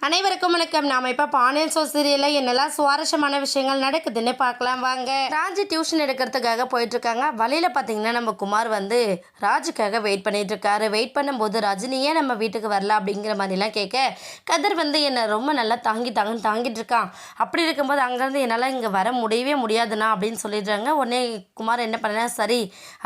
அனைவருக்கும் வணக்கம். நாம இப்போ பாண்டியன் ஸ்டோர் சீரியலில் என்னெல்லாம் சுவாரஸ்யமான விஷயங்கள் நடக்குதுன்னு பார்க்கலாம் வாங்க. ராஜு டியூஷன் எடுக்கிறதுக்காக போயிட்டுருக்காங்க. வழியில் பார்த்தீங்கன்னா நம்ம குமார் வந்து ராஜுக்காக வெயிட் பண்ணிட்டு இருக்காரு. வெயிட் பண்ணும்போது ரஜினியே நம்ம வீட்டுக்கு வரல அப்படிங்கிற மாதிரிலாம் கேட்க, கதிர் வந்து என்னை ரொம்ப நல்லா தாங்கிட்டு இருக்கான். அப்படி இருக்கும்போது அங்கேருந்து என்னால் இங்கே வர முடியவே முடியாதுண்ணா அப்படின்னு சொல்லிடுறாங்க. உடனே குமார் என்ன பண்ணா, சரி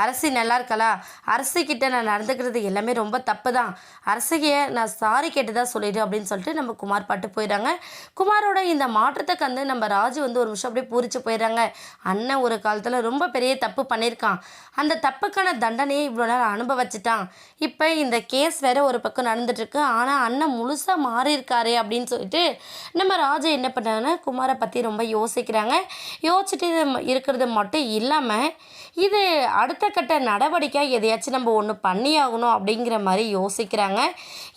அரசி நல்லா இருக்கலாம், அரசிக்கிட்ட நான் நடந்துக்கிறது எல்லாமே ரொம்ப தப்பு தான், அரசியை நான் சாரி கேட்டுதான் சொல்லிடு அப்படின்னு சொல்லிட்டு நம்ம குமார் பாட்டு போயிடுறாங்க. குமாரோட இந்த மாற்றத்தை கண்டு நம்ம ராஜு வந்து ஒரு விஷயம் அப்படியே பூரிச்சு போயிடுறாங்க. அண்ணன் ஒரு காலத்தில் ரொம்ப பெரிய தப்பு பண்ணியிருக்கான், அந்த தப்புக்கான தண்டனையை இவ்வளோ நேரம் அனுபவிச்சிட்டான். இப்போ இந்த கேஸ் வேற ஒரு பக்கம் நடந்துட்டுருக்கு, ஆனால் அண்ணன் முழுசாக மாறியிருக்காரு அப்படின்னு சொல்லிட்டு நம்ம ராஜு என்ன பண்ணுறாங்கன்னா குமாரை பற்றி ரொம்ப யோசிக்கிறாங்க. யோசிச்சுட்டு இருக்கிறது மட்டும் இல்லாமல் இது அடுத்த கட்ட நடவடிக்கை எதையாச்சும் நம்ம ஒன்று பண்ணி ஆகணும் அப்படிங்கிற மாதிரி யோசிக்கிறாங்க.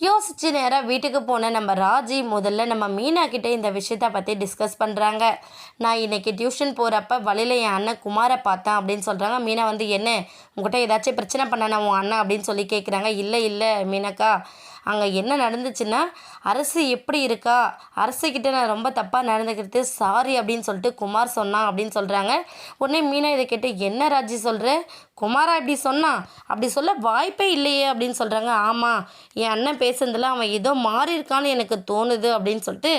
யோசித்து நேராக வீட்டுக்கு போன நம்ம ராஜி முதல்ல நம்ம மீனா கிட்டே இந்த விஷயத்தை பற்றி டிஸ்கஸ் பண்ணுறாங்க. நான் இன்றைக்கி டியூஷன் போகிறப்ப வழியில் என் அண்ணன் குமாரை பார்த்தேன் அப்படின்னு சொல்கிறாங்க. மீனா வந்து என்ன உங்கள்கிட்ட ஏதாச்சும் பிரச்சனை பண்ணானா உன் அண்ணன் அப்படின்னு சொல்லி கேட்குறாங்க. இல்லை மீனாக்கா, அங்கே என்ன நடந்துச்சுன்னா அரசு எப்படி இருக்கா, அரசுக்கிட்ட நான் ரொம்ப தப்பாக நடந்துக்கிறது சாரி அப்படின்னு சொல்லிட்டு குமார் சொன்னான் அப்படின்னு சொல்கிறாங்க. உடனே மீனா இதை கேட்டு என்ன ராஜி சொல்கிற, குமாரா இப்படி சொன்னான், அப்படி சொல்ல வாய்ப்பே இல்லையே அப்படின்னு சொல்கிறாங்க. ஆமாம், என் அண்ணன் பேசுனதில் அவன் ஏதோ மாறி இருக்கான்னு எனக்கு தோணுது அப்படின்னு சொல்லிட்டு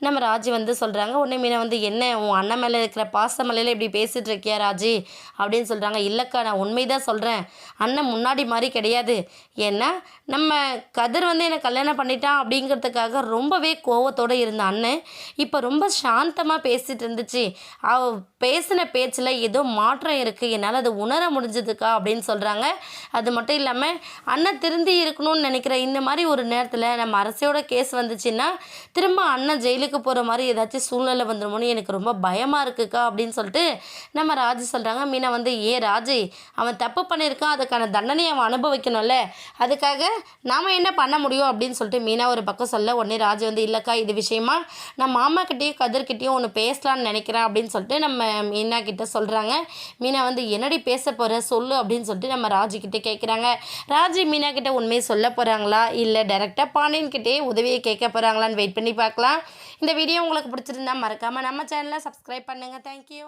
நம்ம ராஜி வந்து சொல்கிறாங்க. உடனே மீனா வந்து என்ன உன் அண்ணன் மேலே இருக்கிற பாசமலையில் இப்படி பேசிகிட்டு இருக்கியா ராஜி அப்படின்னு சொல்கிறாங்க. இல்லைக்கா, நான் உண்மைதான் சொல்கிறேன், அண்ணன் முன்னாடி மாதிரி கிடையாது. ஏன்னா நம்ம கதிர் வந்து என்னை கல்யாணம் பண்ணிட்டான் அப்படிங்கிறதுக்காக ரொம்பவே கோவத்தோடு இருந்த அண்ணன் இப்போ ரொம்ப சாந்தமாக பேசிகிட்டு இருந்துச்சு. அவ பேசின பேச்சில் ஏதோ மாற்றம் இருக்குது, என்னால் அது உணர முடிஞ்சதுக்கா அப்படின்னு சொல்கிறாங்க. அது மட்டும் இல்லாமல் அண்ணன் திருந்தி இருக்கணும்னு நினைக்கிற இந்த மாதிரி ஒரு நேரத்தில் நம்ம அரசியோட கேஸ் வந்துச்சுன்னா திரும்ப அண்ணன் ஜெயிலுக்கு போகிற மாதிரி ஏதாச்சும் சூழ்நிலை வந்துடுமோன்னு எனக்கு ரொம்ப பயமாக இருக்குக்கா அப்படின்னு சொல்லிட்டு நம்ம ராஜு சொல்கிறாங்க. மீனா வந்து ராஜி அவன் தப்பு பண்ணியிருக்கான், அதுக்கான தண்டனையை அவன் அனுபவிக்கணும்ல, அதுக்காக நாம் என்ன பண்ண முடியும் அப்படின்னு சொல்லிட்டு மீனா ஒரு பக்கம் சொல்ல, உடனே ராஜு வந்து இல்லைக்கா, இது விஷயமா நான் மாமா கிட்டேயும் கதிர்கிட்டையும் ஒன்று பேசலான்னு நினைக்கிறேன் அப்படின்னு சொல்லிட்டு நம்ம மீனா கிட்ட சொல்கிறாங்க. மீனா வந்து என்னடி பேச போகிற சொல்லு அப்படின்னு சொல்லிட்டு நம்ம ராஜு கிட்டே கேட்குறாங்க. ராஜு மீனா கிட்ட உண்மையை சொல்ல போகிறாங்களா இல்லை டைரெக்டாக பாண்டியன் கிட்டே உதவியை கேட்க போகிறாங்களான்னு வெயிட் பண்ணி பார்க்கலாம். இந்த வீடியோ உங்களுக்கு பிடிச்சிருந்தா மறக்காமல் நம்ம சேனலை சப்ஸ்கிரைப் பண்ணுங்கள். தேங்க்யூ.